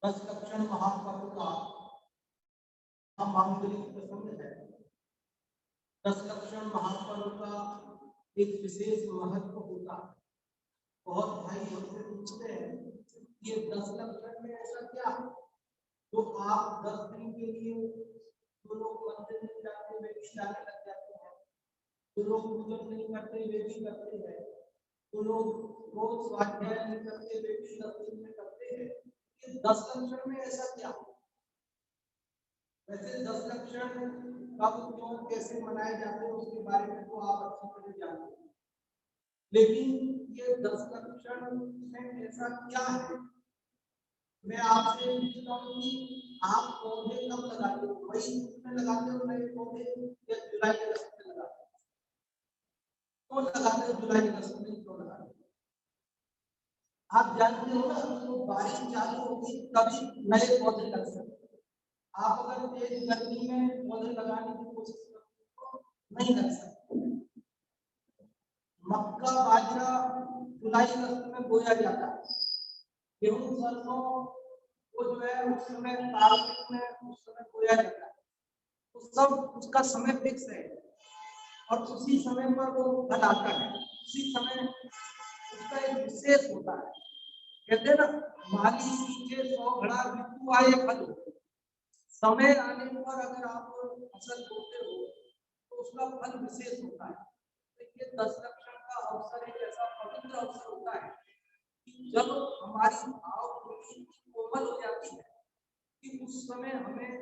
दस लक्षण महापर्व का मांगलिक प्रसंग है। दस लक्षण महापर्व का एक विशेष महत्व होता है। बहुत भाई हमसे पूछते हैं ये 10 लक्षण में ऐसा क्या है तो आप 10 दिन के लिए जो लोग मंदिर में जाते वे भी जाने लग जाते हैं, जो लोग पूजन नहीं करते वे भी करते हैं, जो लोग रोज स्वाध्याय नहीं करते वे भी 10 दिन में करते हैं। ये 10 लक्षण में ऐसा क्या है? वैसे 10 लक्षण कब क्यों कैसे मनाए जाते हैं उसके बारे में तो आप अच्छी तरह जानते हैं, लेकिन ये 10 लक्षण में ऐसा क्या है? मैं आपसे पूछता हूँ कि आप पौधे कब लगाते हो? मई में लगाते हो नए पौधे या जुलाई अगस्त में लगाते हो? क्यों लगाते हो जुलाई अगस्त में क्यों लगाते हो? आप जानते हो ना तो बारिश चालू होगी तभी नए पौधे लग सकते। आप अगर तेज गर्मी में पौधे लगाने की कोशिश करते हो तो नहीं लग सकते। मक्का बाजरा जुलाई अगस्त में बोया जाता है, गेहूं सरसों वो जो है उस समय कार्तिक में उस समय बोया जाता है, तो सब उसका समय फिक्स है और उसी समय पर वो फल आता है, उसी समय उसका एक विशेष होता है। कहते हैं ना माली सींचे 100 घड़ा ऋतु आए फल, समय आने पर अगर आप फसल बोते हो तो उसका फल विशेष होता है। तो ये 10 लक्षण का अवसर एक ऐसा पवित्र अवसर होता है कि जब हमारी भावभूमि कोमल हो जाती है कि उस समय हमें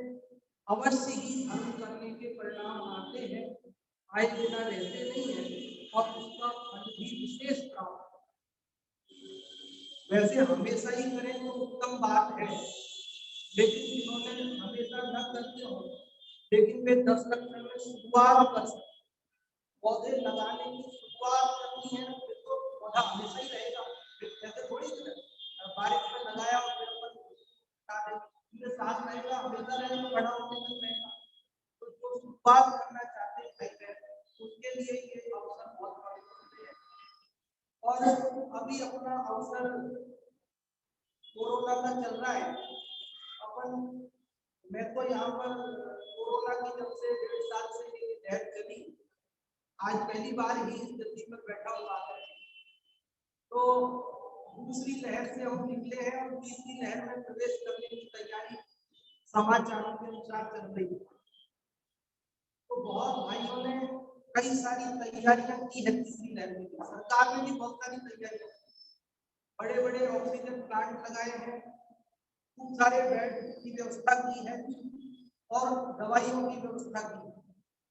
अवश्य ही धर्म करने के परिणाम आते हैं, आए बिना रहते नहीं है और उसका फल भी विशेष प्राप्त होता है। वैसे हमेशा ही करें तो उत्तम बात है, लेकिन जिन्होंने हमेशा न करते हो लेकिन वे 10 लक्षण में शुरुआत कर सकते, पौधे लगाने की शुरुआत करनी है तो पौधा हमेशा ही रहेगा, जैसे थोड़ी बारिश में लगाया और फिर साथ रहेगा हमेशा रहेगा, बड़ा होने तक रहेगा। तो जो शुरुआत करना चाहते हैं उसके लिए ये अवसर बहुत बड़ा है। और अभी अपना अवसर कोरोना का चल रहा है, अपन मैं तो यहाँ पर कोरोना की जब से 1.5 साल से ये लहर चली, आज पहली बार ही इस धरती पर बैठा हुआ है। तो दूसरी लहर से हम निकले हैं और तीसरी लहर में प्रवेश करने की तैयारी समाचारों के अनुसार चल रही है। तो बहुत भाइयों ने कई सारी तैयारियां की है तीसरी लहर में, सरकार ने भी बहुत सारी तैयारियां, बड़े बड़े ऑक्सीजन प्लांट लगाए हैं, खूब सारे बेड की व्यवस्था की है और दवाइयों की व्यवस्था की है,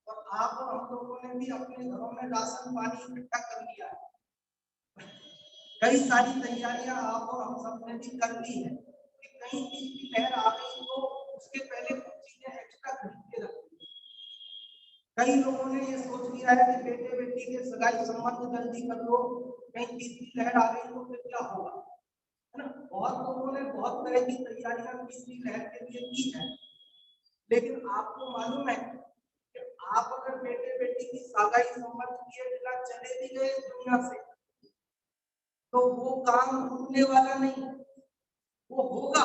और आप और हम लोगों ने भी अपने घरों में राशन पानी इकट्ठा कर लिया है। कई सारी तैयारियां आप और हम सब ने भी कर ली है कि कहीं तीसरी लहर आ गई तो उसके पहले कुछ चीजें एक्स्ट्रा खरीद के रख। कई लोगों ने ये सोच लिया है कि बेटे बेटी के सगाई संबंध जल्दी कर लो, कहीं तीसरी लहर आ गई तो फिर क्या होगा, है ना। बहुत लोगों ने बहुत तरह की तैयारियां तीसरी लहर के लिए की है, लेकिन आपको मालूम है कि आप अगर बेटे बेटी की सगाई संबंध किए बिना चले भी गए दुनिया से तो वो काम रुकने वाला नहीं, वो होगा।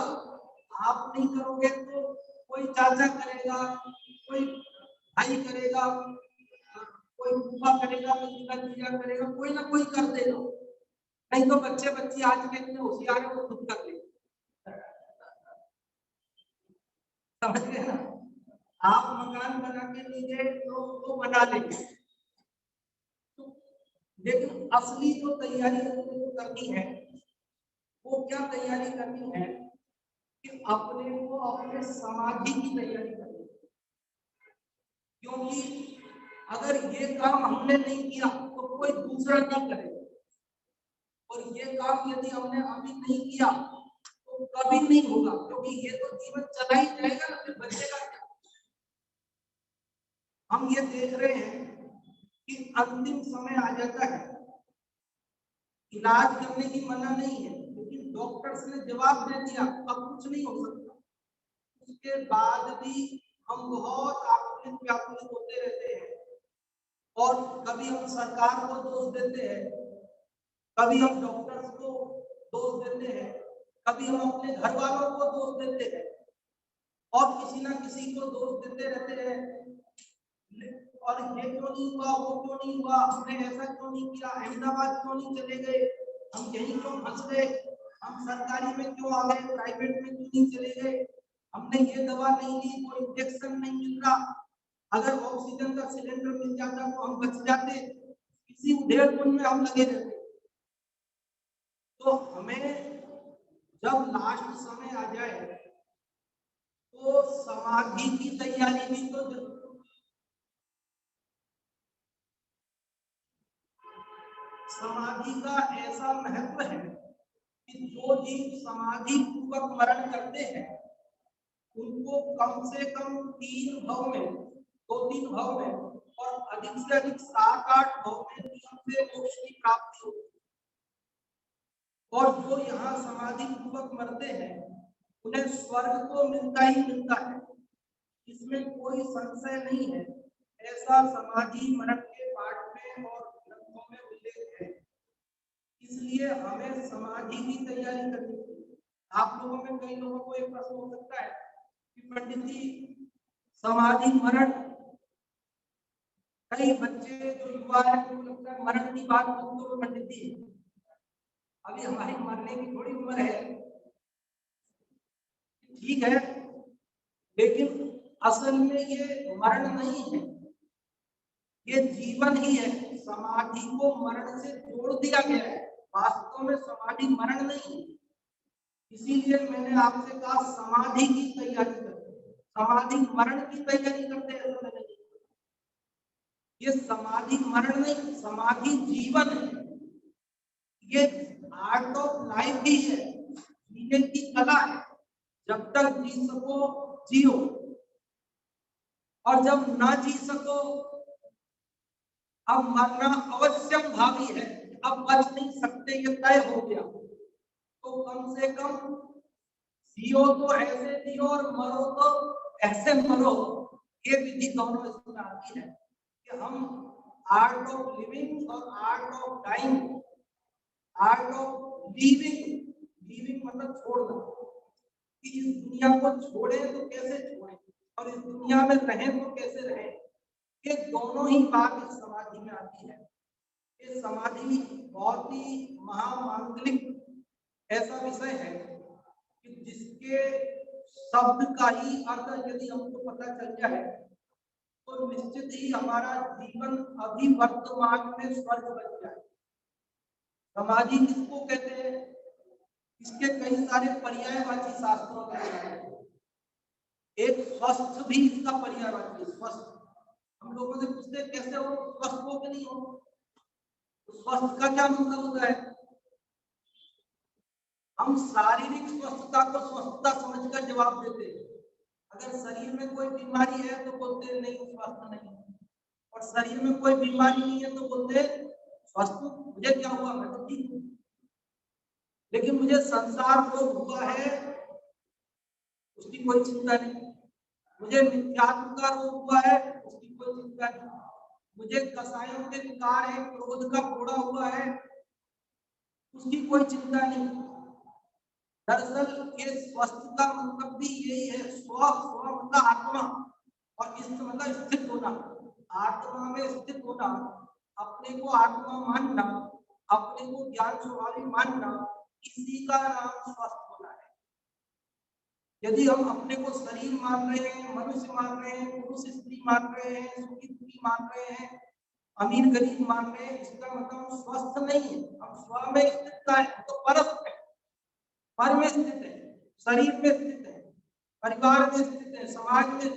आप नहीं करोगे तो कोई चाचा करेगा, कोई भाई करेगा, कोई फूफा करेगा, कोई भतीजा करेगा, कोई ना कोई कर देगा। नहीं तो बच्चे बच्ची आज के इतने होशियार है वो खुद कर लेंगे, समझ गए ना। आप मकान बना के लीजिए तो वो बना लेंगे, लेकिन असली जो तैयारी को करनी है वो क्या तैयारी करनी है कि अपने को अपने समाधि की तैयारी करनी है, क्योंकि अगर ये काम हमने नहीं किया तो कोई दूसरा नहीं करेगा, और ये काम यदि हमने अभी नहीं किया तो कभी नहीं होगा, क्योंकि ये तो जीवन चला ही जाएगा ना, फिर बचेगा क्या। हम ये देख रहे हैं कि अंतिम समय आ जाता है, इलाज करने की मना नहीं है, लेकिन डॉक्टर्स ने जवाब दे दिया अब कुछ नहीं हो सकता, उसके बाद भी हम बहुत आकुलित व्याकुलित होते रहते हैं और कभी हम सरकार को दोष देते हैं, कभी हम डॉक्टर्स को दोष देते हैं, कभी हम अपने घर वालों को दोष देते हैं और किसी ना किसी को दोष देते रहते हैं। और ये क्यों नहीं हुआ, वो क्यों नहीं हुआ, हमने ऐसा क्यों नहीं किया, अहमदाबाद क्यों नहीं चले गए, हम यहीं क्यों फंस गए, हम सरकारी में क्यों आ गए, प्राइवेट में क्यों नहीं चले गए, हमने ये दवा नहीं ली, कोई इंजेक्शन नहीं मिल रहा, अगर ऑक्सीजन का सिलेंडर मिल जाता तो हम बच जाते, इसी उधेड़-बुन में हम लगे रहते। तो हमें जब लास्ट समय आ जाए तो समाधि की तैयारी भी तो समाधि का ऐसा महत्व है कि जो जीव समाधि पूर्वक मरण करते हैं उनको कम से कम 3 भव में, 2-3 भव में और अधिक से अधिक 7-8 भव में नियम से मोक्ष की प्राप्ति होती है। और जो यहाँ समाधि पूर्वक मरते हैं उन्हें स्वर्ग तो मिलता ही मिलता है, इसमें कोई संशय नहीं है। ऐसा समाधि मरण के पाठ में और ग्रंथों में उल्लेख है। इसलिए हमें समाधि की तैयारी करनी चाहिए। आप लोगों में कई लोगों को एक प्रश्न हो सकता है कि पंडित जी समाधि मरण, कई बच्चे जो युवा है उनको लगता है मरण की बात तो पंडित जी अभी हमारी मरने की थोड़ी उम्र है, ठीक है, लेकिन असल में ये मरण नहीं है, ये जीवन ही है। समाधि को मरण से जोड़ दिया गया है, वास्तव में समाधि मरण नहीं है। इसीलिए मैंने आपसे कहा समाधि की तैयारी करते, समाधि मरण की तैयारी करते हैं, ऐसा नहीं। ये समाधि मरण नहीं, समाधि जीवन है, ये आर्ट ऑफ लाइफ भी है, जीने की कला है। जब तक जी सको जियो, और जब ना जी सको, अब मरना अवश्यम भावी है, अब बच नहीं सकते, ये तय हो गया, तो कम से कम जियो तो ऐसे जियो और मरो तो ऐसे मरो। ये विधि दोनों इसमें आती है कि हम आर्ट ऑफ लिविंग और art of dying, art of living, living मतलब छोड़ना, कि इस दुनिया को छोड़े तो कैसे छोड़े और इस दुनिया में रहें तो कैसे रहें, ये दोनों ही बात इस समाधि में आती है। ये समाधि बहुत ही महामांगलिक ऐसा विषय है कि जिसके शब्द का ही अर्थ यदि हमको पता चल जाए तो निश्चित ही हमारा जीवन अभी वर्तमान में स्वर्ग बन जाए। समाधि किसको कहते हैं, इसके कई सारे पर्यायवाची शास्त्रों में है। एक स्वस्थ भी इसका पर्यायवाची, स्वस्थ। हम लोगों से पूछते कैसे हो, स्वस्थ हो कि नहीं हो, तो स्वस्थ का क्या मतलब होता है? हम शारीरिक स्वस्थता को स्वस्थता समझकर जवाब देते हैं। अगर शरीर में कोई बीमारी है तो बोलते हैं नहीं स्वस्थ नहीं, और शरीर में कोई बीमारी नहीं है तो बोलते हैं स्वस्थ, मुझे क्या हुआ, मैं तो ठीक हूँ। लेकिन मुझे संसार रोग हुआ है उसकी कोई चिंता नहीं, मुझे मिथ्यात्व का रोग हुआ है उसकी कोई चिंता नहीं, मुझे कसायों के विकार है, क्रोध का फोड़ा हुआ है उसकी कोई चिंता नहीं। दरअसल ये स्वस्थ का मतलब भी यही है, स्व, स्व मतलब आत्मा और इष्ट मतलब स्थित होना, आत्मा में स्थित होना, अपने को आत्मा मानना, अपने को ज्ञान स्वभावी मानना, इसी का नाम स्वस्थ होना है। यदि हम अपने को शरीर मान रहे हैं, मनुष्य मान रहे हैं, पुरुष स्त्री मान रहे हैं, सुखी दुखी मान रहे हैं, अमीर गरीब मान रहे हैं, इसका मतलब हम स्वस्थ नहीं है, हम स्व में स्थित है, तो परस्थ है, पर में स्थित है, शरीर में स्थित है, परिवार में स्थित है, समाज में,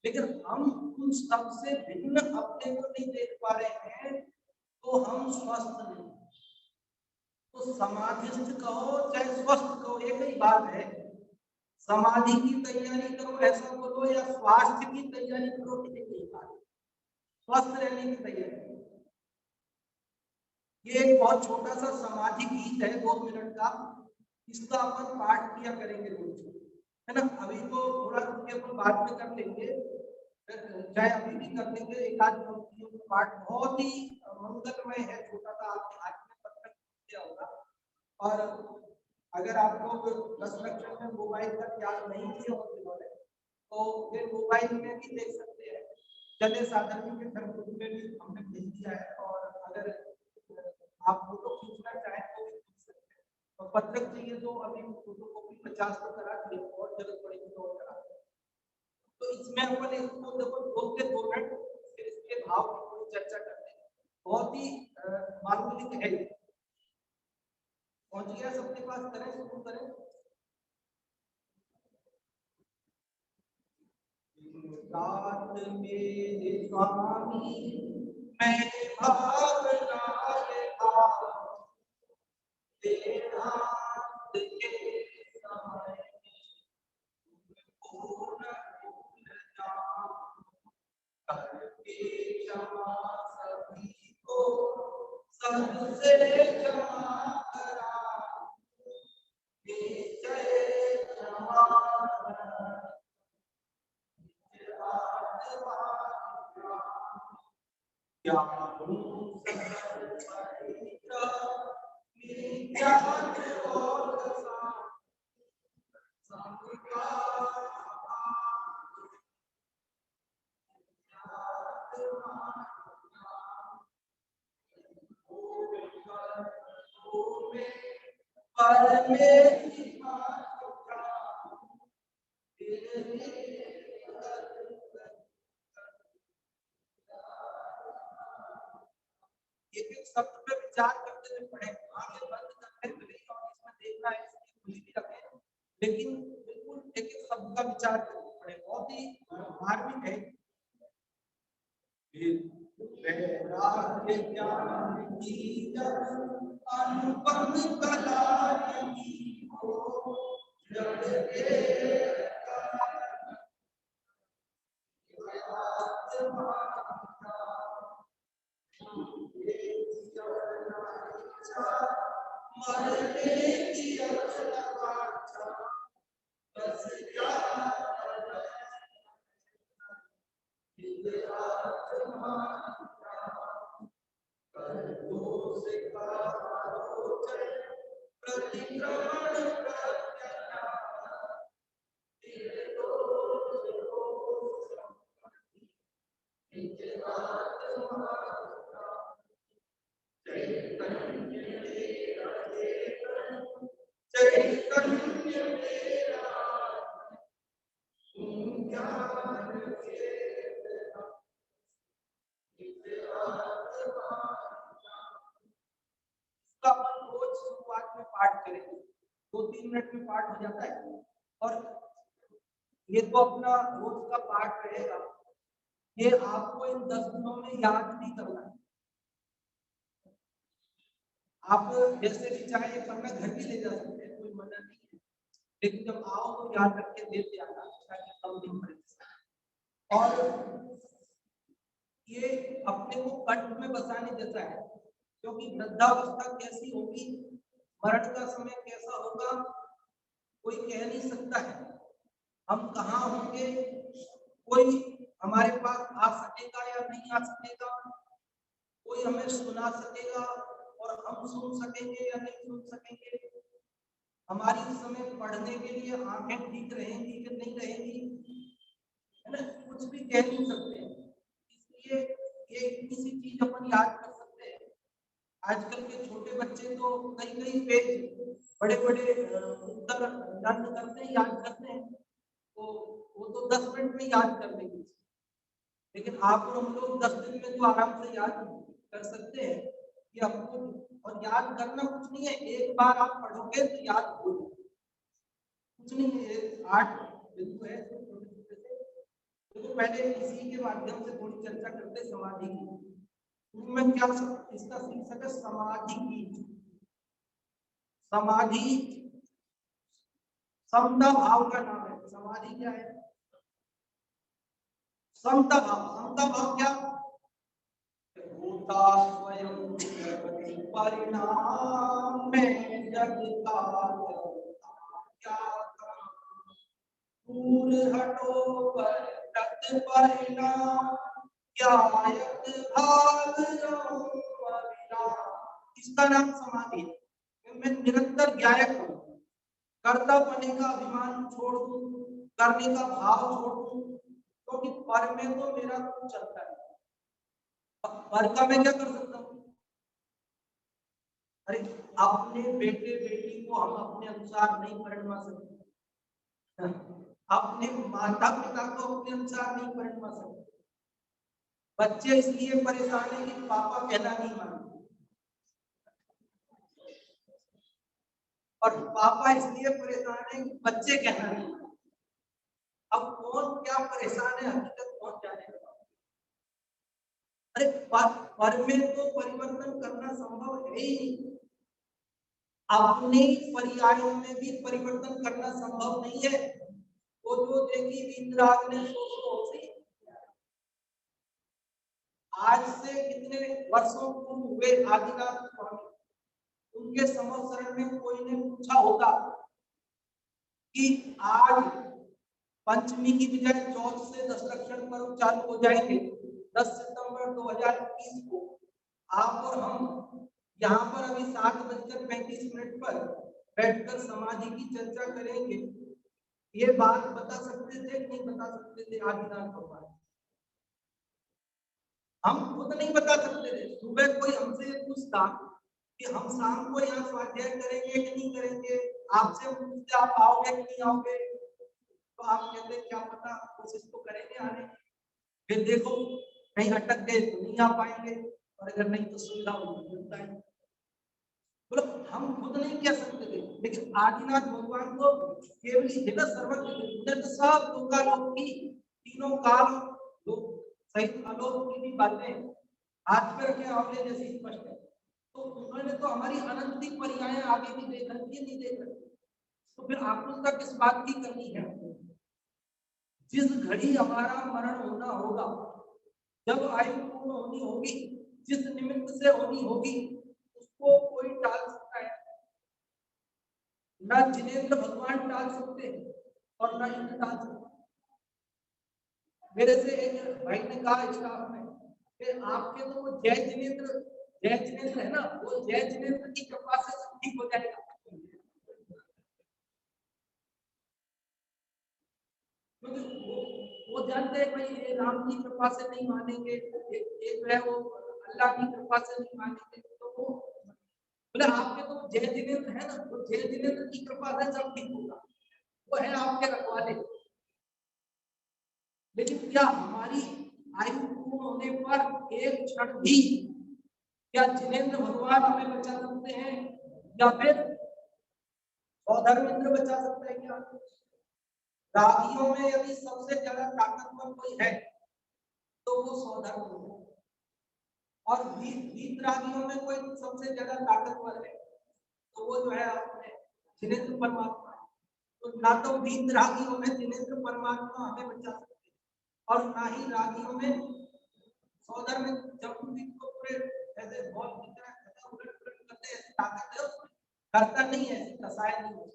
लेकिन हम उन सबसे भिन्न अपने को नहीं देख पा रहे हैं तो हम स्वस्थ नहीं। तो समाधिस्थ कहो चाहे स्वस्थ कहो एक ही बात है। समाधि की तैयारी करो ऐसा बोलो या स्वास्थ्य की तैयारी करो, एक ही बात, स्वस्थ रहने की तैयारी। ये एक बहुत छोटा सा समाधि गीत है 2 मिनट का, इसका अपन पाठ किया करेंगे रोज, है ना। अभी तो थोड़ा रुक के अपन बाद में कर लेंगे, चाहे अभी भी कर लेंगे एक आध पंक्तियों का पाठ, बहुत ही मंगलमय है, छोटा सा आपके हाथ में पत्थर क्या होगा। और अगर आप लोग 10 लक्षण में मोबाइल का ख्याल नहीं किए होते तो वे मोबाइल में भी देख सकते हैं। चले साधन के ग्रुप में भी हमने भेज दिया है, और अगर आप फोटो खींचना चाहें तो भी खींच सकते हैं। तो पत्रक चाहिए तो अभी फोटो कॉपी 50 को करा दिए, और जरूरत पड़ेगी तो और करा। तो इसमें अपन इसको देखो 2 से 2 मिनट फिर इसके भाव की थोड़ी चर्चा करते हैं। बहुत ही मार्मिक है। पहुंच गया सबके पास? करें शुरू करें। रात मेरे स्वामी मैं भावना तेरा के समय पूर्ण करके क्षमा सभी को सबसे क्षमा करा जय क्षमा एक शब्द पे विचार करते हुए पढ़े, आंखें बंद करके भले ही और इसमें देखना है इसकी खुली भी रखें, लेकिन बिल्कुल एक एक शब्द का विचार करके पढ़े। बहुत ही मार्मिक है। अनुपम कला हो शुरुआत में पाठ करेंगे, 2-3 मिनट में पाठ हो जाता है। और ये तो अपना रोज का पाठ रहेगा, ये आपको इन 10 दिनों में याद नहीं करना है। आप जैसे भी चाहे पढ़ना घर भी ले जा सकते हैं, कोई मना नहीं है, लेकिन जब आओ तो याद रख के लेते आना ताकि कम दिन पड़े। और ये अपने को कंठ में बसाने जैसा है, क्योंकि वृद्धावस्था कैसी होगी, मरण का समय कैसा होगा, कोई कह नहीं सकता है। हम कहाँ होंगे, कोई हमारे पास आ सकेगा या नहीं आ सकेगा, कोई हमें सुना सकेगा और हम सुन सकेंगे या नहीं सुन सकेंगे, हमारी उस समय पढ़ने के लिए आंखें ठीक रहेंगी कि नहीं रहेंगी, है ना, कुछ भी कह नहीं सकते। इसलिए ये इतनी सी चीज अपन याद कर सकते हैं। आजकल के छोटे बच्चे तो कई पेज बड़े उत्तर दंड करते हैं, याद करते हैं, तो वो तो 10 मिनट में याद कर लेंगे। लेकिन आप और हम लोग 10 दिन में तो आराम से याद कर सकते हैं कि आपको। और याद करना कुछ नहीं है, एक बार आप पढ़ोगे तो याद हो जाएगा, कुछ नहीं है। 8 बिंदु है छोटे से। तो पहले इसी के माध्यम से थोड़ी चर्चा करते समाधि की। में क्या इसका शीर्षक है, समाधि की। समाधि समता भाव का नाम है। समाधि क्या है? समता भाव। समता भाव क्या होता? स्वयं परिणाम में जग का क्या दूर हटो पर तत् परिणाम ज्ञायत भाग रहूं अविराम। इसका नाम समाधि है। मैं निरंतर ज्ञायक हूँ, कर्ता बनने का अभिमान छोड़ दूं, करने का भाव छोड़ दूं, क्योंकि पर में तो मेरा कुछ चलता है। पर का मैं क्या कर सकता हूँ? अरे अपने बेटे बेटी को हम अपने अनुसार नहीं परिणमा सकते, अपने माता पिता को अपने अनुसार नहीं परिणमा सकते। बच्चे इसलिए परेशान है कि पापा कहना नहीं मानते, और पापा इसलिए परेशान है कि बच्चे कहना नहीं मानते। अब कौन क्या परेशान है, हकीकत कौन जाने। अरे पर में तो परिवर्तन करना संभव है ही नहीं, अपने पर्यायों में भी परिवर्तन करना संभव नहीं है। वो जो देखी वीतराग ने सोची, आज से कितने वर्षों पूर्व हुए आदिनाथ स्वामी, उनके संवत्सरण में कोई ने पूछा होता कि आज पंचमी की बजाय चौथ से 10 लक्षण पर्व चालू हो जाएंगे 10 सितंबर 2021 को। आप और हम यहाँ पर अभी 7:35 पर बैठकर समाधि की चर्चा करेंगे। ये बात बता सकते थे नहीं बता सकते थे आदिनाथ भगवान? हम खुद नहीं बता सकते थे। सुबह कोई हमसे पूछता कि हम शाम को यहाँ स्वाध्याय करेंगे कि नहीं करेंगे, आपसे पूछते आप आओगे कि नहीं आओगे, तो आप कहते क्या पता, कोशिश तो करेंगे आने। फिर देखो कहीं अटक गए तो नहीं आ पाएंगे, और अगर नहीं तो सुविधा मिलता है। बोलो हम खुद नहीं कह सकते थे, लेकिन आदिनाथ भगवान को केवल हित सर्वज्ञ उन्हें तो सब लोकालोक की तीनों काल लोक सहित आलोक की भी बातें हाथ पे रखे आंवले जैसी स्पष्ट है। तो उन्होंने तो हमारी अनंत पर्याय आगे भी देख रखी है, नहीं देख रखी, तो फिर आकुलता किस बात की करनी है? जिस घड़ी हमारा मरण होना होगा, जब आयु पूर्ण होनी होगी, जिस निमित्त से होनी होगी, उसको कोई टाल सकता है? ना जिनेंद्र भगवान टाल सकते हैं और ना इंद्र टाल सकते। मेरे से एक भाई ने कहा स्टाफ में, फिर आपके तो वो जय जिनेंद्र है ना, वो जय जिनेंद्र की कृपा से सब ठीक हो जाएगा। वो जानते हैं भाई ये राम की कृपा से नहीं मानेंगे, एक है वो अल्लाह की कृपा से नहीं मानेंगे, तो वो बोले आपके तो जय जिनेंद्र है ना, वो जय जिनेंद्र की कृपा से सब ठीक होगा, वो है आपके रखवाले। लेकिन क्या हमारी आयु पूर्ण होने पर एक क्षण भी क्या जिनेंद्र भगवान हमें बचा सकते हैं, या फिर सौधर्मेंद्र बचा सकते हैं? क्या रागियों में यदि सबसे ज्यादा ताकतवर कोई है तो वो सौधर्मेंद्र, और वीत रागियों में कोई सबसे ज्यादा ताकतवर है तो वो जो है अपने जिनेंद्र परमात्मा। तो ना तो वीत रागियों में जिनेंद्र परमात्मा हमें बचा सकते और ना ही रागियों में सौधर्मेंद्र। जब को पूरे ऐसे बहुत करते ऐसी ताकत है उसमें, करता नहीं है ऐसी रसायन नहीं,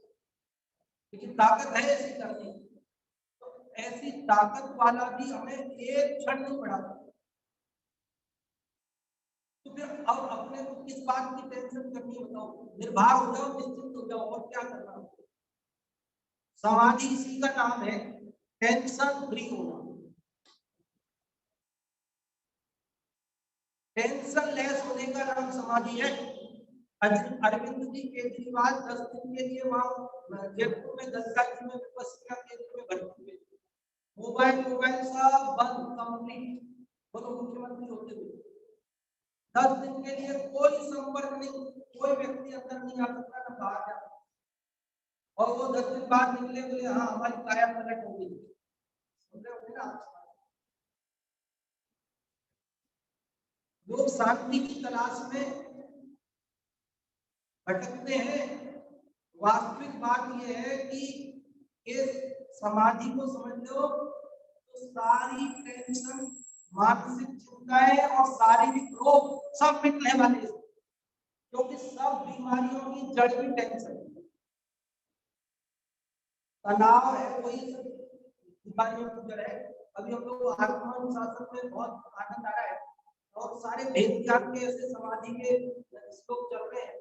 लेकिन ताकत है ऐसी करने। तो ऐसी ताकत वाला भी हमें एक क्षण नहीं बढ़ा सकता। तो फिर अब अपने को किस बात की टेंशन करनी, बताओ? निर्भर हो जाओ, निश्चिंत हो जाओ, और क्या करना? समाधि इसी का नाम है, टेंशन फ्री होना, टेंशन लेस होने का नाम समाधि है। अरविंद जी केजरीवाल 10 दिन के लिए वहां जयपुर में गंगा जी में विपस्सिया केंद्र में भर्ती हुए, मोबाइल सब बंद कंप्लीट, बोलो मुख्यमंत्री होते हुए 10 दिन के लिए कोई संपर्क नहीं, कोई व्यक्ति अंदर नहीं आ सकता ना बाहर जा, और वो 10 दिन बाद निकले बोले हाँ हमारी काया पलट हो गई। लोग शांति की तलाश में भटकते हैं। वास्तविक बात यह है कि इस समाधि को समझ लो तो सारी टेंशन, मानसिक चिंताएं और शारीरिक रोग सब मिटने वाले हैं, क्योंकि सब बीमारियों की जड़ भी टेंशन, तनाव है, वही सब बीमारियों की जड़ है। अभी हम लोग आत्मानुशासन में बहुत आनंद आ रहा है और सारे वेद ज्ञान के ऐसे समाधि के श्लोक चल रहे हैं।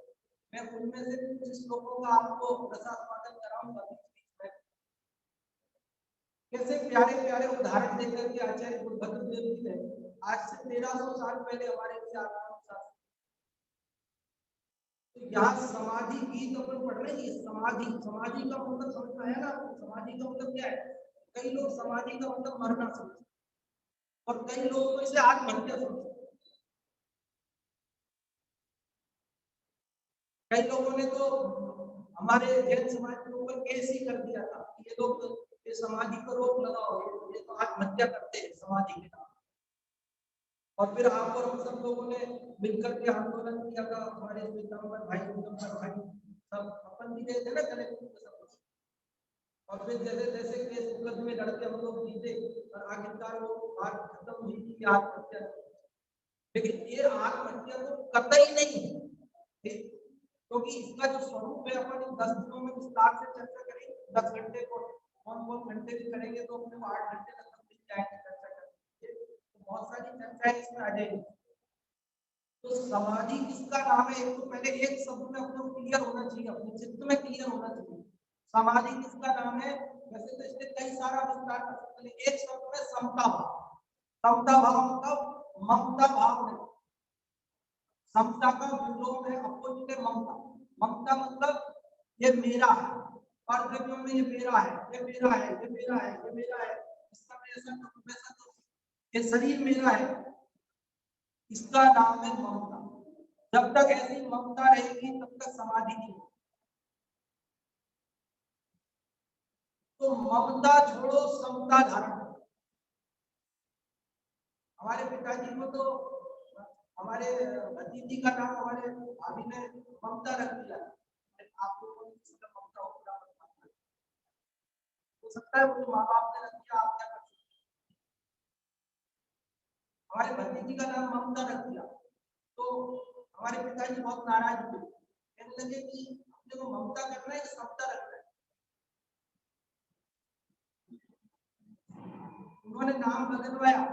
मैं उनमें से कुछ श्लोकों का आपको रसास्वादन कराऊंगा। कैसे प्यारे प्यारे उदाहरण देकर के आचार्य गुरुभद्र देव जी ने आज से 1300 साल पहले हमारे लिए आत्मानुशासन। तो यहाँ समाधि गीत अपन पढ़ रहे हैं। समाधि समाधि का मतलब समझ में आया ना? समाधि का मतलब क्या है? कई लोग समाधि का मतलब मरना समझते और कई लोग तो इसे आत्महत्या समझते। कई लोगों ने तो हमारे जैन समाज के ऊपर केस ही कर दिया था कि ये लोग ये समाधि पर रोक लगाओ, ये तो आत्महत्या करते हैं समाधि के नाम। और फिर आप और हम सब लोगों ने मिलकर के आंदोलन किया था। हमारे पीताम्बर भाई, दिगंबर भाई सब अपन भी गए थे ना कलेक्टिव के सब। और फिर जैसे जैसे केस मुकदमे लड़के हम लोग जीते और आखिरकार वो बात खत्म हुई कि आत्महत्या। लेकिन ये आत्महत्या तो कतई नहीं है, क्योंकि इसका जो स्वरूप है अपन इन 10 दिनों में विस्तार से चर्चा करेंगे। 10 घंटे को कौन घंटे भी करेंगे तो अपने को 8 घंटे तक मिल जाएंगे चर्चा करेंगे। तो बहुत सारी चर्चाएं इसमें आ जाएंगी। तो समाधि किसका नाम है? एक तो पहले एक शब्द में अपने को क्लियर होना चाहिए, अपने चित्त में क्लियर होना चाहिए। समाधि किसका नाम है? वैसे तो इसके कई सारा विस्तार कर सकते हैं। एक शब्द में समता भाव। समता भाव मतलब ममता भाव नहीं। समता का विलोम है, अपोजिट है ममता। ममता मतलब ये मेरा है, और जब में ये मेरा है, ये मेरा है, ये मेरा है, ये मेरा है, इसका ऐसा तो वैसा तो, ये शरीर मेरा है, इसका नाम है ममता। जब तक ऐसी ममता रहेगी तब तक समाधि नहीं। तो ममता छोड़ो, समता धारण। हमारे पिताजी को तो हमारे भतीजी का नाम हमारे भाभी ने ममता रख दिया। आप लोगों ने किसका ममता हो सकता है, वो तो माँ बाप ने रख दिया, आप क्या कर सकते? हमारे भतीजी का नाम ममता रख दिया तो हमारे पिताजी बहुत नाराज हुए। कहने लगे कि अपने को ममता करना है कि समता रखना है। उन्होंने नाम बदलवाया,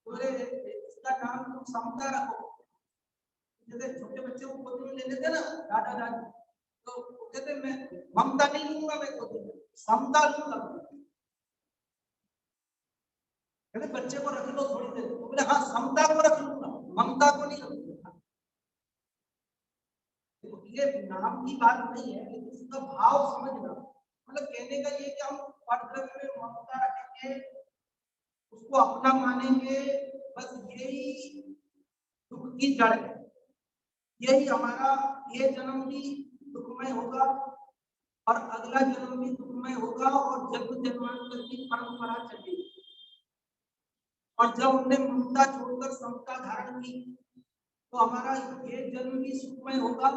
बोले इसका नाम तुम समता रखो। जैसे छोटे बच्चे को गोदी में ले लेते ना दादा दादी, तो कहते मैं ममता नहीं लूंगा, मैं गोदी में समता लूंगा। कहते बच्चे को रख लो थोड़ी देर, तो बोले हाँ समता को रख लूंगा, ममता को नहीं रखूंगा। ये नाम की बात नहीं है, लेकिन इसका भाव समझना। मतलब कहने का ये कि हम परद्रव्य में ममता रखेंगे, उसको अपना मानेंगे, बस यही दुख की जड़ है। यही हमारा ये जन्म भी दुखमय होगा और अगला जन्म भी दुखमय होगा और जन्म जन्मांतर की परंपरा चलेगी। और जब हमने ममता छोड़कर समता धारण की तो हमारा ये जन्म भी सुखमय होगा,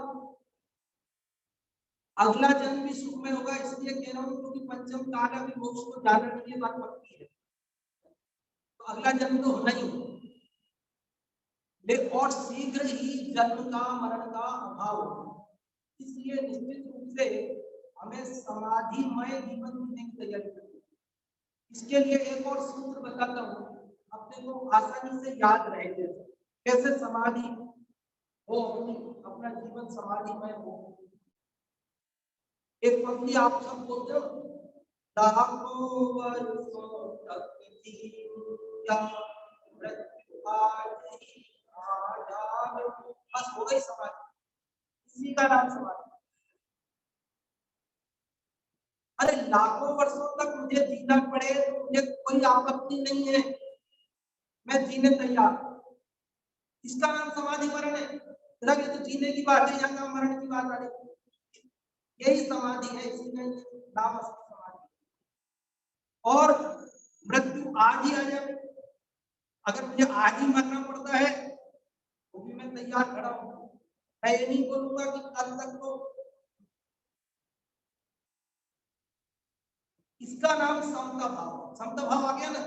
अगला जन्म भी सुखमय होगा। इसलिए कह रहा हूं क्योंकि पंचम काल अभी मोक्ष को जाना के लिए बात पक्की है, तो अगला जन्म तो होना ही होगा। और शीघ्र ही जन्म का मरण का अभाव होगा। इसलिए निश्चित रूप से हमें समाधिमय जीवन जीने की तैयारी करनी है। इसके लिए एक और सूत्र बताता हूँ, अपने को आसानी से याद रहेगा कैसे समाधि हो, अपना जीवन समाधिमय हो। एक पंक्ति आप सब बोलते हो, लाखों वर्षों तक जीया मृत्यु आज ही आ जाए, बस हो गई समाधि। इसी का नाम समाधि। अरे लाखों वर्षों तक मुझे जीना पड़े तो मुझे कोई आपत्ति नहीं है, मैं जीने तैयार। इसका नाम समाधि मरण है। लगे तो जीने की बात है, यहाँ मरण की बात आ रही, यही समाधि है। इसी में नाम समाधि। और मृत्यु आज ही आ जाए, अगर मुझे आज ही मरना पड़ता है तो भी मैं तैयार खड़ा हूं। मैं ये नहीं बोलूंगा कि कल तक तो। इसका नाम समता भाव। समता भाव आ गया ना?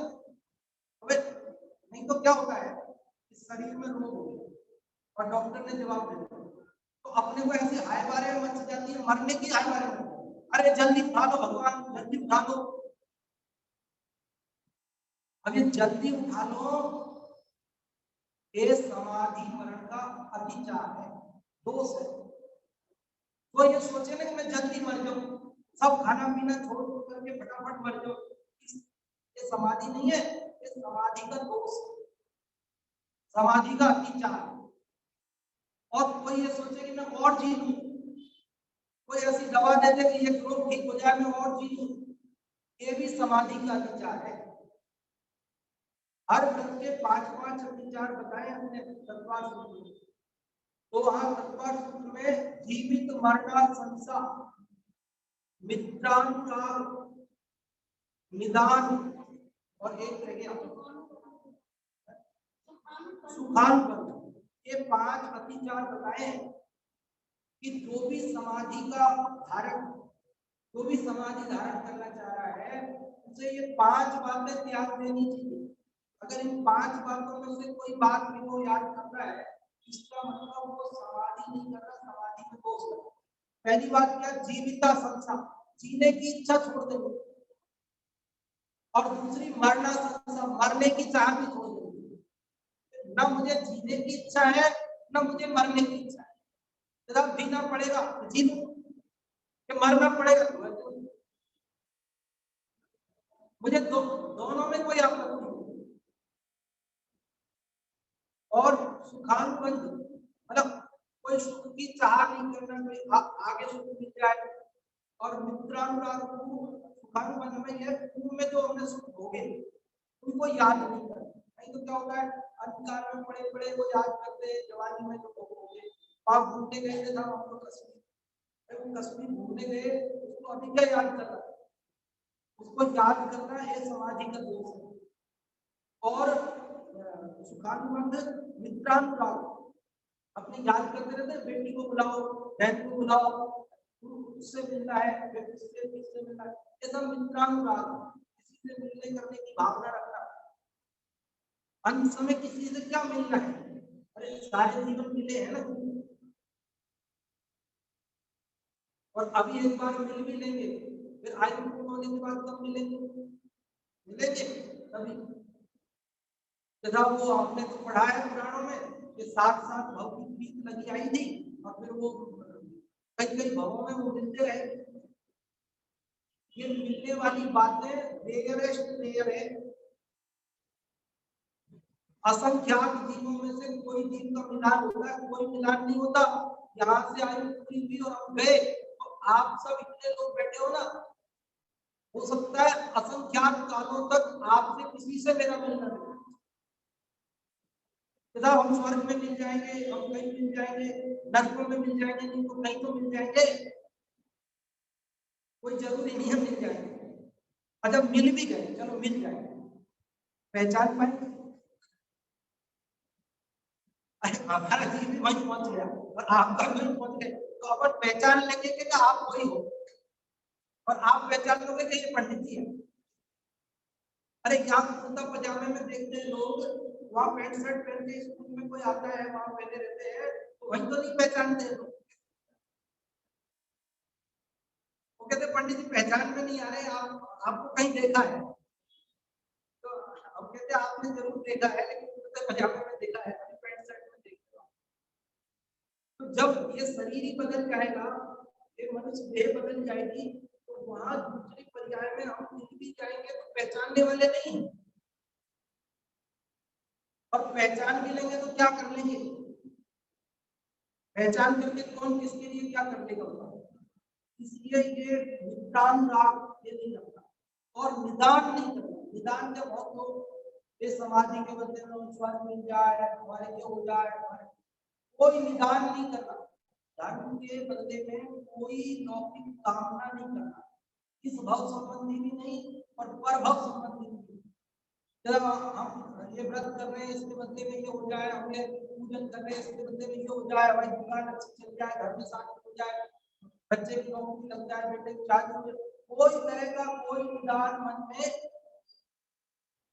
अबे नहीं तो क्या होता है, इस शरीर में रोग हो गया और डॉक्टर ने जवाब दे दिया तो अपने को ऐसी हाय बारे में मच जाती है, मरने की हाय बारे में। अरे जल्दी उठा दो भगवान, जल्दी उठा दो। अब ये जल्दी उठा लो, ये समाधि मरण का अतिचार है, दोष है। तो ये सोचे ना कि मैं जल्दी मर जाऊं, सब खाना पीना छोड़ करके फटाफट मर जाऊं, ये समाधि नहीं है, ये समाधि का दोष, समाधि का अतिचार। और कोई ये सोचे कि मैं और जी लूं, कोई ऐसी दवा दे दे कि ये रोग ठीक हो जाए, मैं और जी लूं, ये भी समाधि का अतिचार है। हर ग्रंथ के 5-5 अतिचार बताए हमने तत्वार सूत्र में। तो वहां तत्वार सूत्र में जीवित मरना संसा, मित्रानुराग, निदान और एक रह गया सुखानुबंध, ये 5 अतिचार बताए हैं कि जो भी समाधि का धारण, जो भी समाधि धारण करना चाह रहा है उसे ये 5 बातें त्याग देनी चाहिए। अगर इन 5 बातों में से कोई बात भी वो याद कर रहा है, इसका मतलब वो समाधि नहीं कर रहा, समाधि में दोष है। पहली बात क्या, जीविता संसा, जीने की इच्छा छोड़ देंगे। और दूसरी मरना संसा, मरने की चाह भी छोड़ देंगे। न मुझे जीने की इच्छा है, न मुझे मरने की इच्छा है। जब जीना पड़ेगा तो जी लूं, कि मरना पड़ेगा तो मर जाऊं, मुझे दोनों में कोई आपत्ति नहीं। और सुखानुबंध मतलब कोई सुख की चाह नहीं करना, कोई आगे सुख मिल जाए। और मित्रानुराग, सुखानुबंध में ये पूर्व में जो हमने सुख भोगे उनको याद नहीं करना। नहीं तो क्या होता है, अंधकार में पड़े पड़े वो याद करते हैं जवानी में जो भोगे। आप घूमने गए थे, हम लोग कश्मीर घूमने गए, उसको अभी क्या याद कर रहा है, उसको याद करना ये समाधि का दोष है। और सुखानुबंध मित्रानुराग, अपनी याद करते रहते, बेटी को बुलाओ, बहन को बुलाओ, उससे मिलना है, इससे मिलना है, ये सब मित्रानुराग, किसी से मिलने करने की भावना रखना। अंत समय किसी से क्या मिलना है, अरे सारे जीवन मिले हैं ना, और अभी एक बार मिल भी लेंगे, फिर आयु पूर्ण होने के बाद कब मिलेंगे, मिलेंगे तभी। तथा वो आपने तो पढ़ा है पुराणों में कि 7 भव की प्रीत लगी आई थी, और फिर वो कई भवों में वो मिलते रहे। ये मिलने वाली बातें रेयर है। असंख्यात जीवों में से कोई जीव का मिलान होता है, कोई मिलान नहीं होता। यहाँ से आयु पूरी हुई और हम गए, तो आप सब इतने लोग बैठे हो ना, हो सकता है असंख्यात कालों तक आपसे किसी से मेरा मिलना नहीं। तथा हम स्वर्ग में मिल जाएंगे, हम कहीं मिल जाएंगे, नरकों में मिल जाएंगे, नहीं तो कहीं तो मिल जाएंगे, कोई जरूरी नहीं है मिल जाएंगे। अच्छा मिल भी गए, चलो मिल जाएंगे, पहचान पाएंगे, हमारा जीव भी वहीं पहुंच गया और आपका भी वहीं पहुंच गए, तो अपन पहचान लेंगे कि आप वही हो, और आप पहचान लोगे कि ये पंडित जी है। अरे यहाँ कुर्ता पजामे में देखते हैं लोग, वहाँ पैंट शर्ट पहन के स्कूल में कोई आता है, वहाँ पहने रहते हैं, तो वही तो नहीं पहचानते लोग। वो कहते पंडित जी पहचान में नहीं आ रहे, आपको कहीं देखा है, तो हम कहते आपने जरूर देखा है, लेकिन कुर्ते पजामे में देखा है, पैंट शर्ट में देखा। तो जब ये शरीर ही बदल जाएगा, ये मनुष्य देह बदल जाएगी, तो वहां दूसरी पर्याय में हम मिल भी जाएंगे तो पहचानने वाले नहीं, और पहचान भी लेंगे तो क्या कर लेंगे, पहचान करके कौन किसके लिए क्या कर लेगा। इसलिए ये निदान ये नहीं करता, और निदान नहीं करता। निदान जब बहुत लोग ये समाधि के बदले में स्वर्ग मिल जाए, हमारे ये हो जाए, हमारे कोई निदान नहीं करना, धर्म के बदले में कोई लौकिक कामना नहीं करना, इस भव संबंधी भी नहीं और पर भव संबंधी भी। जब हम ये व्रत कर रहे हैं इसके बदले में ये हो जाए, हम ये पूजन कर रहे हैं इसके बदले में ये हो जाए, हमारी दुकान अच्छी चल जाए, घर में शादी हो जाए, बच्चे की नौकरी लग जाए, बेटे की शादी हो जाए, कोई तरह का कोई निदान मन में,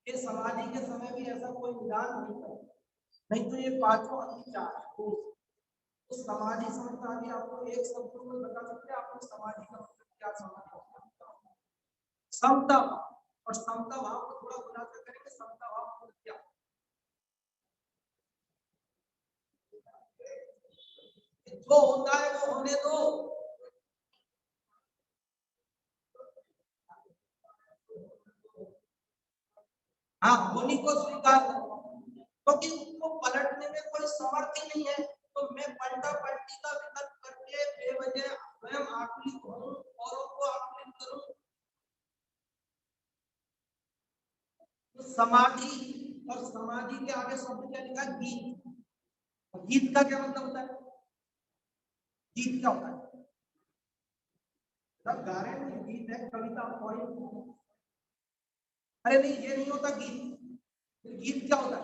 ये समाधि के समय भी ऐसा कोई निदान नहीं करता। नहीं तो ये 5 अतिचार तो समाधि समझता है, आपको एक शब्द में बता सकते हैं आपको समाधि का मतलब क्या, समाधि समता। और समता भाव को थोड़ा खुलासा करेंगे। समता भाव क्या, जो होता है वो होने दो। हाँ, होली को स्वीकार करो, क्योंकि उसको पलटने में कोई समर्थ ही नहीं है। तो मैं पलटा पलटी का विकल्प करके बेवजह स्वयं आकुलित हूँ, औरों को आकुलित करूं। तो समाधि, और समाधि के आगे शब्द क्या लिखा, गीत। गीत का क्या मतलब होता है, गीत क्या होता है, सब गा रहे हैं, गीत है, कविता, पोएम। अरे नहीं, ये नहीं होता गीत। गीत क्या होता है,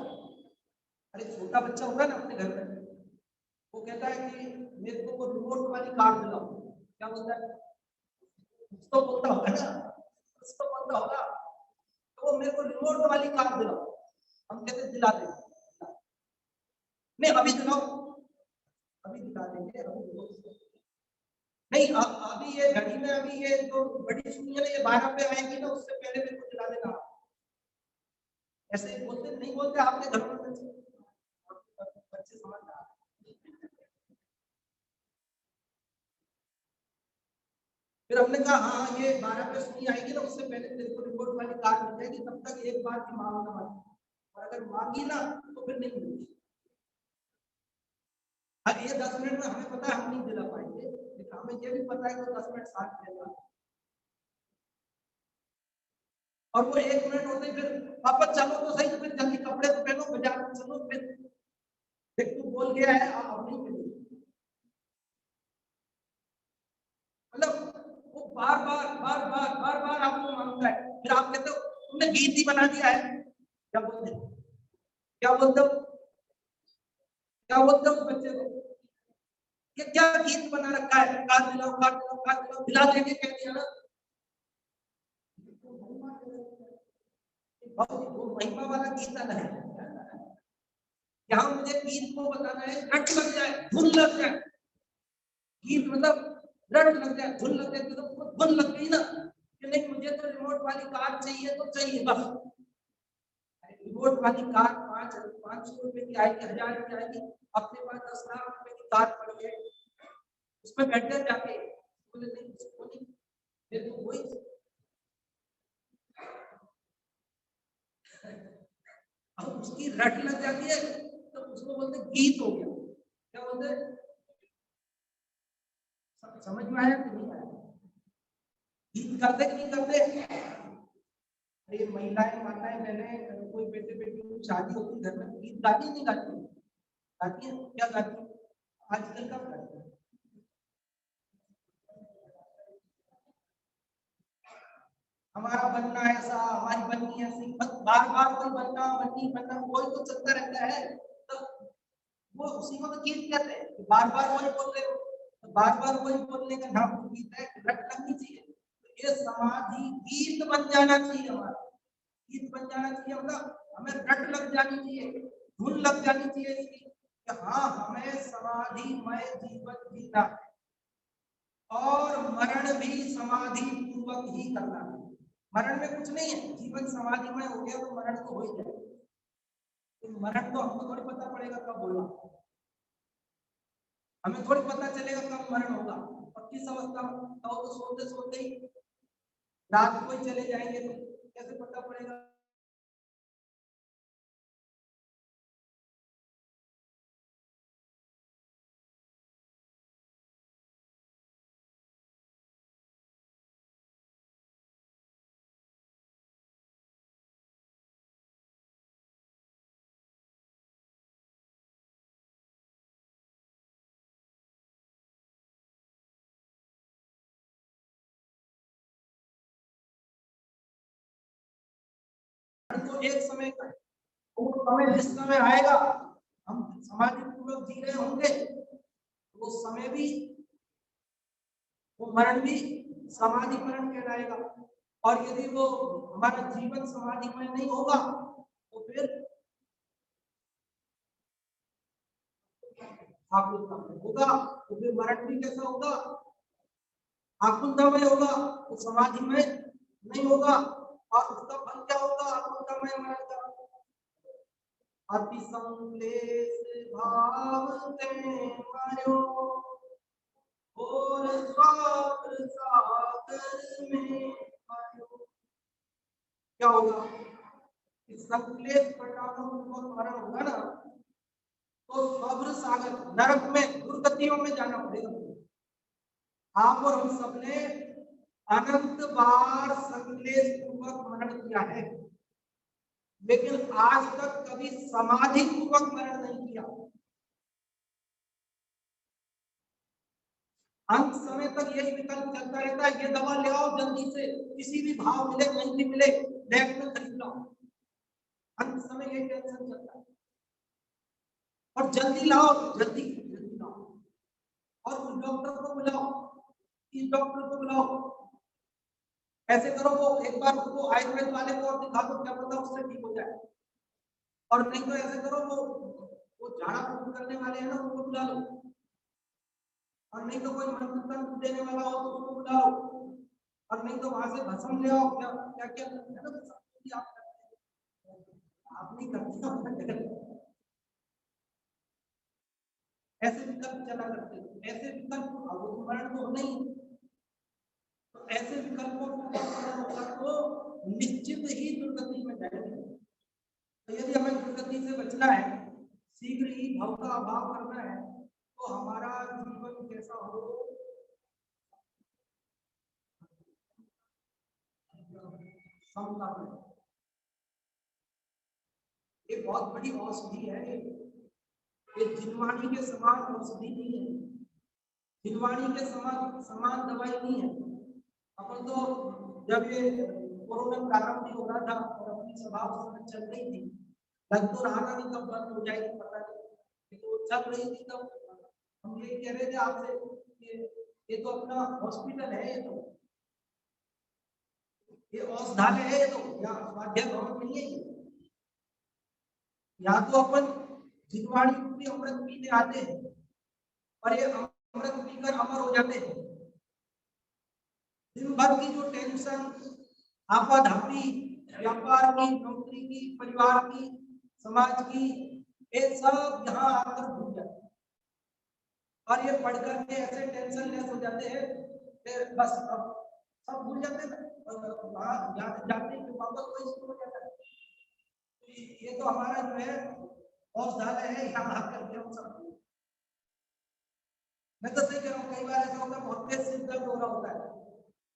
अरे छोटा बच्चा होगा ना अपने घर में, वो कहता है कि मेरे को वो रिमोट वाली कार दिलाओ, क्या बोलता है, कुछ तो बोलता होगा ना, कुछ तो बोलता होगा। तो वो मेरे को रिमोट वाली कार दिलाओ, हम कहते दिला देंगे, नहीं अभी दिलाओ, अभी दिला देंगे, अभी नहीं, अभी ये घड़ी में, अभी ये जो बड़ी सुनी है ना, ये 12 पे आएगी ना, उससे पहले मेरे को दिला देना। ऐसे ही बोलते नहीं बोलते आपके घर में बच्चे समझदार। फिर हमने कहा हाँ, ये 12 पे सुनी आएगी ना, उससे पहले तेरे को रिमोट वाली कार मिल जाएगी, तब तक एक बार की मांगना मत, और अगर मांगी ना तो फिर नहीं मिलेगी। हाँ, ये 10 मिनट में हमें पता है हम नहीं दिला पाएंगे, लेकिन हमें ये भी पता है कि 10 मिनट साथ रहेगा, और वो 1 मिनट होते ही फिर वापस चलो तो सही, तो फिर जल्दी कपड़े तो पहनो, बाजार चलो, फिर देख तू बोल गया है, अब नहीं मिलेगी। मतलब वो बार बार बार बार बार बार आपको मांगता है, फिर आप कहते हो तुमने गीत ही बना दिया है, क्या बोलते, क्या बोलते हो, क्या बोलते हो बच्चे को, ये क्या गीत बना रखा है, कार दिलाओ, कार दिलाओ, कार दिलाओ, दिला देंगे कह दिया ना। वो महिमा वाला गीत है, यहाँ मुझे गीत को बताना है, रट लग जाए, धुन लग जाए, गीत मतलब रट लग जाए, धुन लग जाए, तो धुन लग गई ना कि नहीं मुझे तो रिमोट वाली कार चाहिए तो चाहिए बस। रिमोट वाली कार 500 रुपए की आएगी, 1000 की आएगी, अपने पास 10 लाख रुपए की कार पड़ी है, उसमें बैठ गए जाके, बोले नहीं उसको नहीं, मेरे को वही। अब उसकी रट लग जाती है तो उसको बोलते गीत हो गया, क्या बोलते, समझ में आया कि नहीं आया, गीत करते कि नहीं करते। अरे महिलाएं, माताएं, बहनें, कोई बेटे बेटी की शादी होती है घर में, गीत गाती नहीं गाती, गाती है, क्या गाती है, आजकल का गाती है, हमारा बनना ऐसा, हमारी बननी ऐसी, बार बार कोई बनना बननी बनना कोई तो चलता रहता है, तो वो उसी को तो गीत कहते हैं, बार बार वही बोल रहे हो, तो बार बार वही बोलने का नाम गीत है, रट लगनी चाहिए। तो ये समाधि गीत बन जाना चाहिए, हमारा गीत बन जाना चाहिए, मतलब हमें रट लग जानी चाहिए, धुन लग जानी चाहिए इसकी कि हाँ हमें समाधिमय जीवन जीना है, और मरण भी समाधि पूर्वक ही करना है। मरण में कुछ नहीं है, जीवन समाधिमय हो गया तो मरण तो हो ही जाएगा, तो मरण तो हमको थोड़ी पता पड़ेगा कब होगा, हमें थोड़ी पता चलेगा कब मरण होगा, और किस अवस्था में, तो सोते सोते ही रात को ही चले जाएंगे तो कैसे पता पड़ेगा। तो एक समय का, वो समय जिस समय आएगा हम समाधि पूर्वक जी रहे होंगे, वो समय भी, वो मरण भी समाधि मरण कहलाएगा, और यदि वो हमारा जीवन समाधिमय नहीं होगा तो फिर आकुलतामय होगा, तो फिर मरण भी कैसा होगा, आकुलतामय होगा, तो समाधिमय नहीं होगा, और उसका फल क्या होगा? आनंदमय मरण का। अति संक्लेश भाव ते मारो और स्वागर सागर में मारो। क्या होगा? इस संक्लेश परिणामों को मरण होगा ना, तो स्वागर सागर नरक में दुर्गतियों में जाना पड़ेगा। आप और हम सबने अनंत बार संक्लेश पूर्वक मरण किया है, लेकिन आज तक कभी समाधि पूर्वक मरण नहीं किया। अंत समय तक यही विकल्प चलता रहता है, ये दवा ले आओ जल्दी से, किसी भी भाव मिले नहीं भी मिले लैब में खरीद लो। अंत समय यही टेंशन चलता है, और जल्दी लाओ, जल्दी जल्दी लाओ, और उस डॉक्टर को बुलाओ, इस डॉक्टर को बुलाओ, ऐसे करो, वो एक बार उसको आयुर्वेद वाले को और दिखा दो, क्या पता उससे ठीक हो जाए। और नहीं तो ऐसे करो, वो झाड़ा फूक करने वाले हैं ना, उनको बुला लो। और नहीं तो कोई मंत्र देने वाला हो तो उसको बुलाओ। और नहीं तो वहां से भस्म ले आओ। क्या क्या क्या है ना, सब कुछ आप करते हैं, आप नहीं करते हो। ऐसे विकल्प चला करते हैं, ऐसे विकल्प अब मरण तो नहीं, तो ऐसे विकल्पों को निश्चित ही दुर्गति में जाएंगे। तो यदि हमें दुर्गति से बचना है, शीघ्र ही भव का अभाव करना है, तो हमारा जीवन कैसा हो? समता में। ये बहुत बड़ी औषधि है, ये जिनवाणी के समान औषधि नहीं है, जिनवाणी के समान समान दवाई नहीं है। अपन तो जब ये कोरोना प्रारंभ नहीं हो रहा था और अपनी सभा चल रही थी, लग तो रहा था कि कब बंद हो जाएगी पता नहीं, तो चल रही थी तब हम ये कह रहे थे आपसे कि ये तो अपना हॉस्पिटल है, ये औषधालय है, ये तो या स्वाध्याय भवन नहीं है। या तो अपन जिनवाणी रूपी अमृत पीने आते हैं और ये अमृत पीकर अमर हो जाते हैं। दिन भर की जो टेंशन, आपाधापी, व्यापार की, नौकरी की, परिवार की, समाज की, ये सब यहाँ आकर भूल जाते हैं। और ये पढ़कर के ऐसे टेंशन लेस हो जाते हैं, फिर बस सब भूल जाते हैं। वहाँ जाते हैं वापस वही शुरू हो जाता है। ये तो हमारा जो है औषधालय है, यहाँ आकर के हम सब। मैं तो सही कह रहा हूँ, कई बार ऐसा होता है बहुत तेज सिर दर्द हो रहा होता है,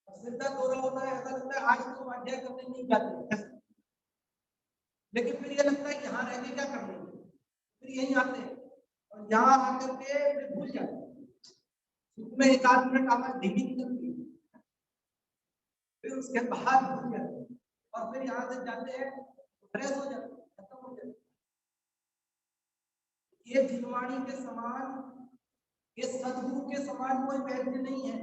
सिर दर्द हो रहा होता है, ऐसा लगता है आज तो स्वाध्याय करने नहीं जाते, लेकिन फिर ये लगता है कि यहाँ रह के क्या कर लेंगे, फिर यहीं आते हैं और यहाँ आकर के फिर भूल जाते हैं। उसमें एक आध मिनट आवाज धीमी निकलती है, फिर उसके बाद भूल जाते हैं, और फिर यहाँ से जाते हैं फ्रेश हो जाते हैं, खत्म हो जाते हैं। ये जिनवाणी के समान, ये सदगुरु के समान कोई वैद्य नहीं है,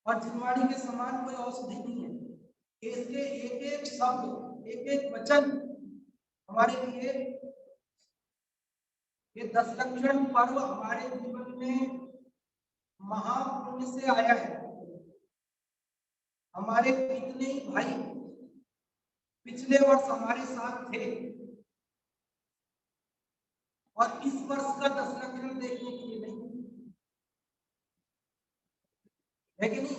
और जिनवाणी के समान कोई औषधि नहीं है। इसके एक एक शब्द, एक एक वचन हमारे लिए, ये 10 लक्षण पर्व हमारे जीवन में महापुण्य से आया है। हमारे कितने ही भाई पिछले वर्ष हमारे साथ थे और इस वर्ष का 10 लक्षण देखने के लिए नहीं है कि नहीं,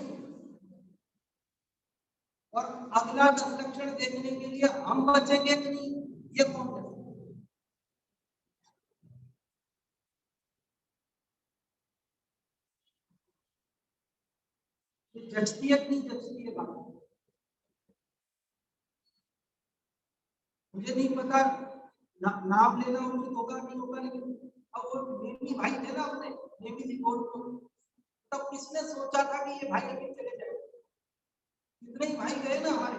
और अगला 10 लक्षण देखने के लिए हम बचेंगे कि नहीं, ये कौन है? जचती है कि नहीं जचती है बात, मुझे नहीं पता, नाम लेना उचित होगा नहीं होगा, लेकिन अब वो नेमी भाई थे ना अपने नेमी जी बोर्ड को, तब किसने सोचा था कि ये भाई लेके चले जाए? कितने ही भाई गए ना हमारे।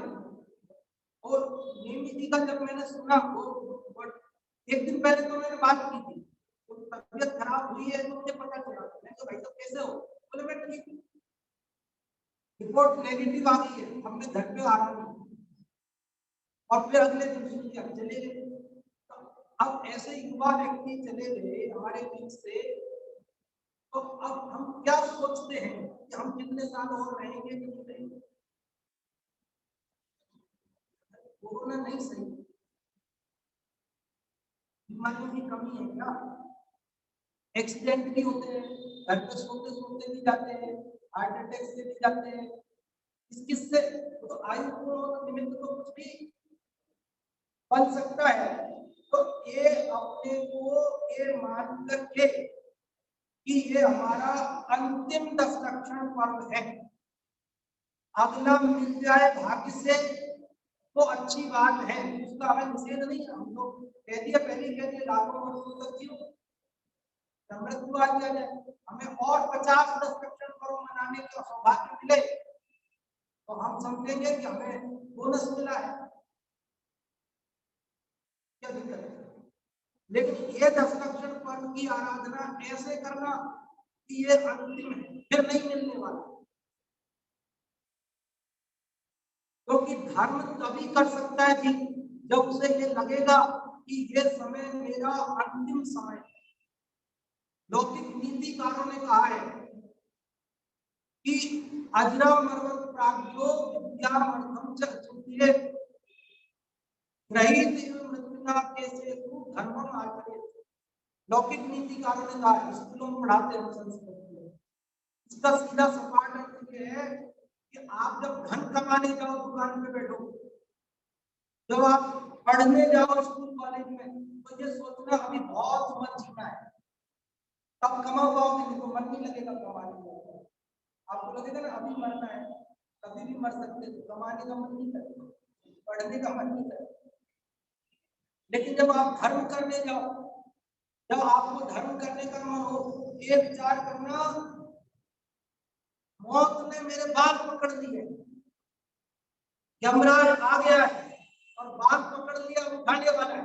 और नेमी जी का जब मैंने सुना, वो एक दिन पहले तो मैंने बात की थी, तो तबीयत खराब हुई है तो मुझे पता चला, मैं तो भाई तो कैसे हो? बोले मैं ठीक हूँ, रिपोर्ट नेगेटिव आ गई है, हमने घर पे आ रहा हूँ, और फिर अगले दिन सुन लिया चले गए। अब ऐसे युवा व्यक्ति चले गए हमारे बीच से, तो अब हम क्या सोचते हैं कि हम कितने साल और रहेंगे कि नहीं रहेंगे? कोरोना नहीं सही, बीमारियों की कमी है क्या? एक्सीडेंट भी होते हैं, घर पे सोते सोते भी जाते हैं, हार्ट अटैक से भी जाते हैं। इस किससे? तो आयु पूर्ण निमित्त तो कुछ भी बन सकता है। तो ये अपने को ये मान करके कि ये हमारा अंतिम 10 लक्षण पर्व है, अगला मिल जाए भाग्य से तो अच्छी बात है, उसका हमें निषेध नहीं है। हम लोग कह दिया, पहले कह दिया लाखों वर्षों तक जियो, मृत्यु आ जाए, हमें और 50-10 लक्षण पर्व मनाने का सौभाग्य मिले तो हम समझेंगे कि हमें बोनस मिला है, क्या दिक्कत है? लेकिन ये 10 लक्षण पर्व की आराधना ऐसे करना कि ये अंतिम है, फिर नहीं मिलने वाला। क्योंकि धर्म तभी कर सकता है कि जब उसे ये लगेगा कि ये समय मेरा अंतिम समय है। लौकिक नीतिकारों ने कहा है कि अजरामरवत प्राज्ञो विद्यामर्थम च चुतिये ग्रहीत मृत्युना कैसे तू धर्मम आचरे। लौकिक नीतिकारों ने कहा, स्कूलों में पढ़ाते हैं संस्कृत में, इसका सीधा सपाट अर्थ ये है कि आप जब धन कमाने जाओ दुकान पे बैठो, जब आप पढ़ने जाओ स्कूल कॉलेज में, तो ये सोचना अभी बहुत उम्र जीना है, तब कमा पाओगे, नहीं तो मन नहीं लगेगा कमाने में। आपको लगेगा ना अभी मरना है, कभी भी मर सकते, तो कमाने का मन नहीं करेगा, पढ़ने का मन नहीं करेगा। लेकिन जब आप धर्म करने जाओ, जब आपको धर्म करने का मन हो, ये विचार करना मौत ने मेरे बाल पकड़ लिए, यमराज आ गया है और बाल पकड़ लिया, उठाने वाला है,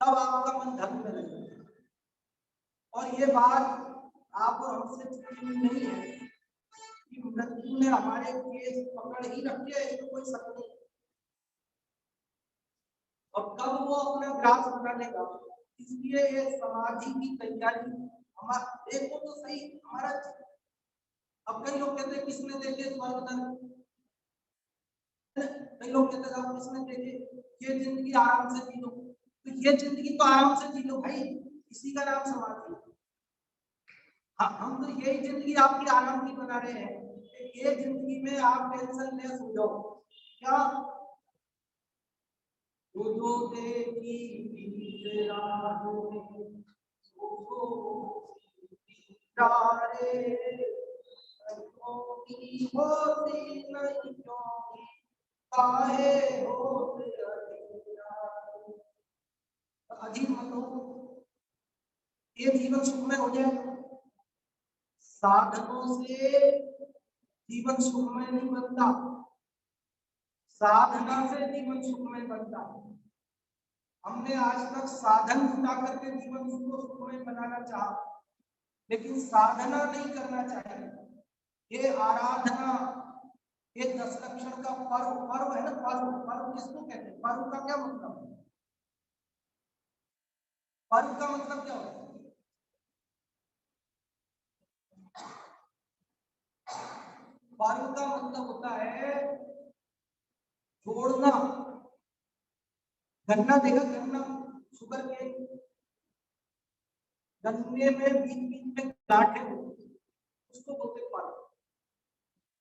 तब आपका मन धर्म में लगेगा। और ये बात आप और हमसे छुपी हुई नहीं है कि मृत्यु ने हमारे केस पकड़ ही रखे है, इसमें कोई शक नहीं। और कब वो अपना ग्रास बना लेगा, इसलिए ये समाधि की तैयारी हमारा, देखो तो सही हमारा। अब कई लोग कहते हैं किसने देखे स्वर्ग नरक, कई लोग कहते हैं किसने देखे, ये जिंदगी आराम से जी लो, तो ये जिंदगी तो आराम से जी लो भाई, इसी का नाम समाधि। हाँ, हम तो यही जिंदगी आपकी आराम की बना रहे हैं, ये जिंदगी में आप टेंशन लेस हो जाओ। क्या जो देखी अजीब मत हो, ये जीवन सुखमय हो जाए। साधनों से जीवन सुखमय नहीं बनता, साधना से जीवन सुखमय बनता है। हमने आज तक साधन जुटा करके जीवन को सुखमय बनाना चाहा, लेकिन साधना नहीं करना चाहिए। ये आराधना, ये 10 लक्षण का पर्व, पर्व है ना, पर्व, पर्व किसको कहते हैं? पर्व का क्या मतलब है? पर्व का मतलब क्या होता है? पर्व का मतलब होता है जोड़ना। गन्ना देखा, गन्ना, शुगर केन, गन्ने में बीच बीच में गांठें होती है, उसको बोलते पर्व।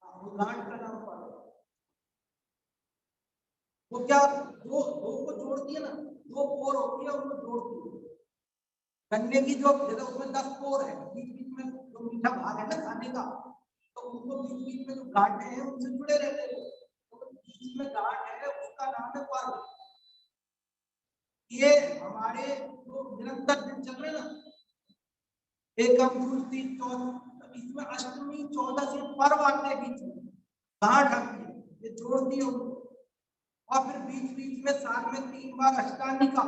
वो गांठ का नाम पर्व। वो क्या, दो दो को जोड़ती है ना, दो पोर होती है, उनको जोड़ती है। गन्ने की जो जैसे उसमें 10 पोर है, बीच बीच में जो मीठा भाग है ना खाने का, तो उनको बीच बीच में जो गांठें हैं उनसे जुड़े रहते हैं, तो बीच में गांठ है उसका नाम है पर्व। ये हमारे जो निरंतर दिन चल रहे ना, एकम दूसरी चौथ, इसमें अष्टमी 14 से पर्व आते हैं, बीच में गांठ आती है, ये जोड़ती है उनको। और फिर बीच बीच में साल में 3 बार अष्टांगिका,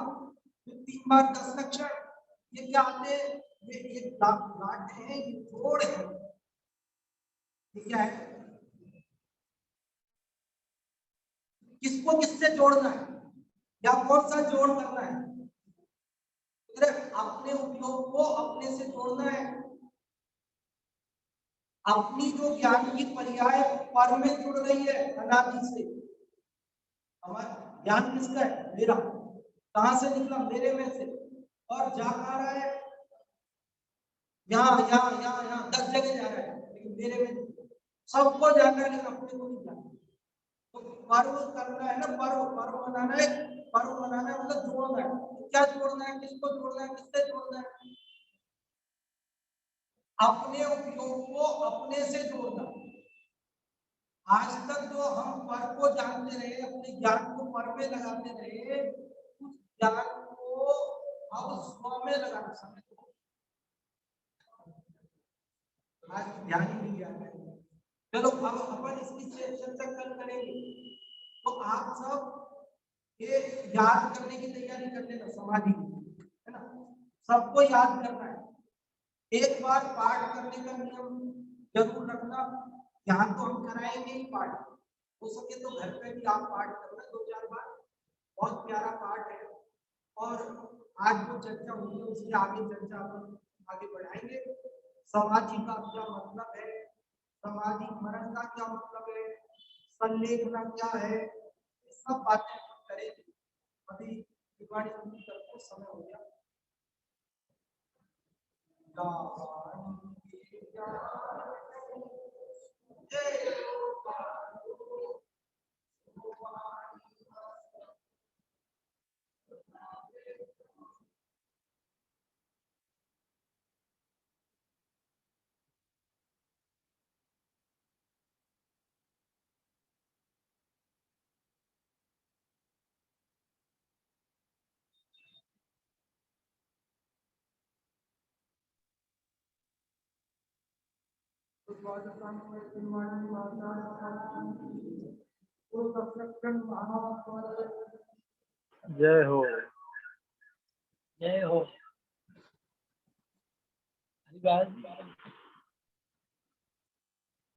3 बार 10 लक्षण, ये क्या आते हैं? ये गांठें हैं, ये जोड़ है। ये क्या है? किसको किससे जोड़ना है या कौन सा जोड़ करना है? अपने उपयोग को अपने से जोड़ना है। अपनी जो ज्ञान की पर्याय पर में जुड़ रही है अनादि से, हमारा ज्ञान किसका है? मेरा। कहां से निकला? मेरे में से। और जा कहां रहा है? यहाँ यहाँ यहाँ यहाँ 10 जगह जा रहा है, लेकिन मेरे में सबको जाना है, लेकिन अपने को नहीं जाना। तो पर्व करना है ना, पर्व पर्व मनाना है। पर्व मनाना है मतलब जोड़ना है। क्या जोड़ना है? किसको जोड़ना है? किससे जोड़ना है? अपने उपयोग को अपने से जोड़ना। आज तक जो हम पर को जानते रहे, अपने ज्ञान को पर में लगाते रहे, उस ज्ञान को अब स्व में लगाना समय। आज ध्यान ही नहीं ज्ञान है। चलो अब अपन इसकी चर्चा कल करेंगे। तो आप सब ये याद करने की तैयारी कर लेना, समाधि है ना, सबको याद करना है। एक बार पाठ करने का नियम जरूर रखना। यहाँ तो हम कराएंगे ही पाठ, हो सके तो घर पे भी आप पाठ करना 2-4 बार। बहुत प्यारा पाठ है। और आज जो चर्चा हुई है उसके आगे चर्चा अपन आगे बढ़ाएंगे। समाधि का क्या मतलब है, समाधि मरण का क्या मतलब है, संलेखना क्या है, ये सब बातें हम करेंगे। अभी दिवाली को समय हो गया। जय हो, जय हो।